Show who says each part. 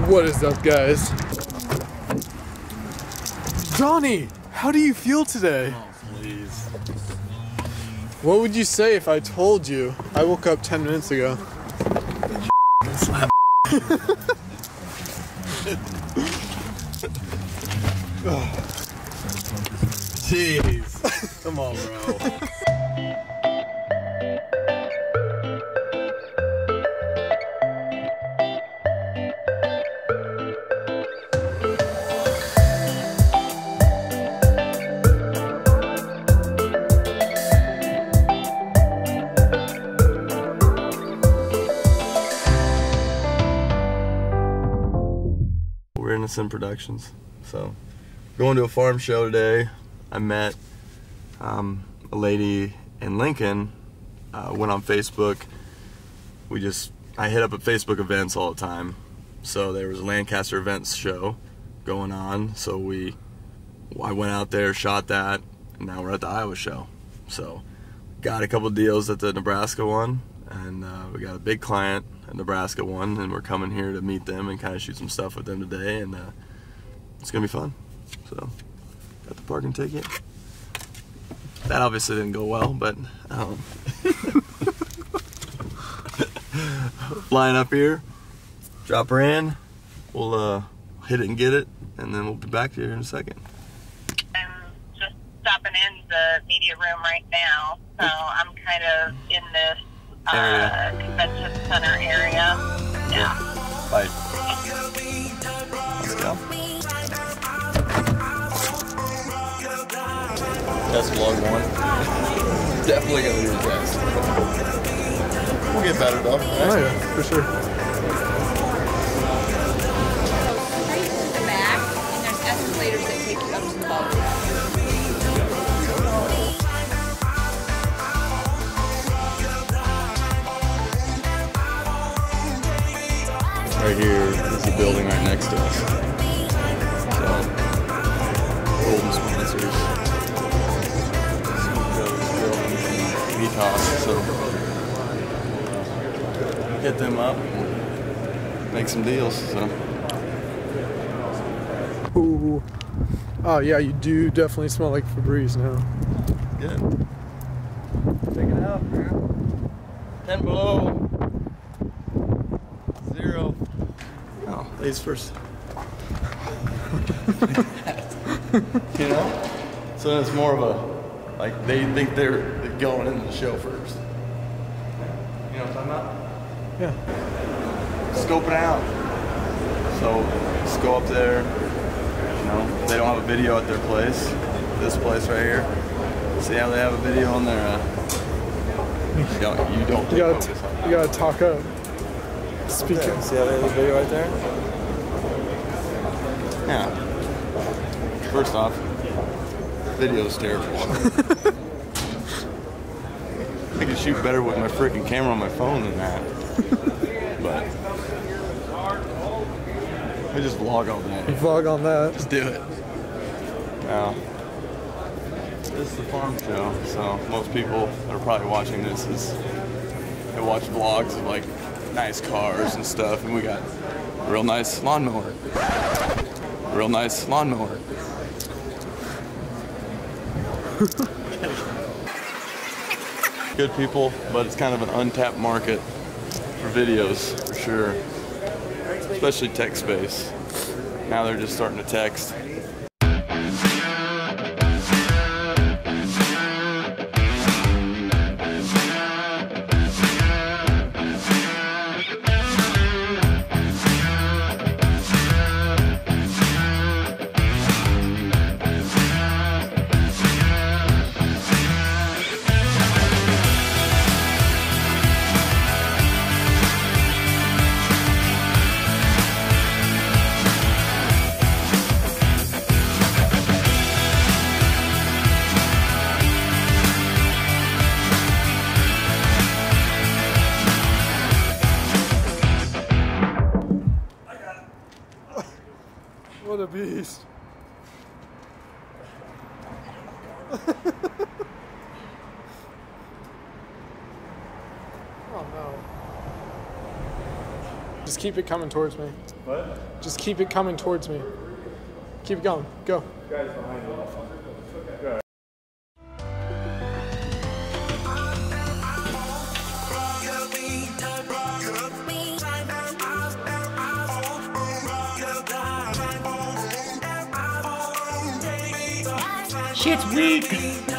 Speaker 1: What is up, guys? Donnie, how do you feel today?
Speaker 2: Oh, please.
Speaker 1: What would you say if I told you I woke up 10 minutes ago?
Speaker 2: Slap. Jeez. Come on, bro. We're Innocent Productions, so going to a farm show today. I met a lady in Lincoln, went on Facebook. I hit up at Facebook events all the time, so there was a Lancaster events show going on, so I went out there, shot that, and now we're at the Iowa show. So got a couple deals at the Nebraska one, and we got a big client at Nebraska one, and we're coming here to meet them and kind of shoot some stuff with them today, and it's gonna be fun. So got the parking ticket. That obviously didn't go well, but line up here, drop her in, we'll hit it and get it, and then we'll be back here in a second.
Speaker 3: I'm just stopping in the media room right now, so I'm kind of in this convention center area. Yeah.
Speaker 2: Bye. Let's go. Test vlog 1. Definitely gonna do a test. We'll get better though. Right?
Speaker 1: Oh yeah, for sure.
Speaker 4: Straight to the back, and there's escalators that take you up to the boat.
Speaker 2: Right here is the building right next to us. So, golden sponsors. VTOS, so hit them up, make some deals. So.
Speaker 1: Ooh. Oh yeah, you do definitely smell like Febreze now.
Speaker 2: Good. Check it out, man. 10 below. 0. Oh, ladies first. You know? So it's more of a, like, they think they're going into the show first. You know what I'm talking about?
Speaker 1: Yeah.
Speaker 2: Scope it out. So, just go up there. You know, they don't have a video at their place. This place right here. See how they have a video on their, you don't take focus on
Speaker 1: You gotta talk up. Speak up.
Speaker 2: See how they have a video right there? Yeah. First off, video's terrible. I can shoot better with my freaking camera on my phone than that. But I just vlog all day.
Speaker 1: Vlog on that.
Speaker 2: Just do it. Now, this is the farm show, so most people that are probably watching this they watch vlogs of like nice cars and stuff, and we got a real nice lawnmower. Real nice lawnmower. Good people, but it's kind of an untapped market for videos, for sure. Especially tech space. Now they're just starting to text.
Speaker 1: What a beast. Oh no. Just keep it coming towards me. What? Just keep it coming towards me. Keep it going. Go.
Speaker 5: Guys behind you. Good.
Speaker 6: Shit's weak.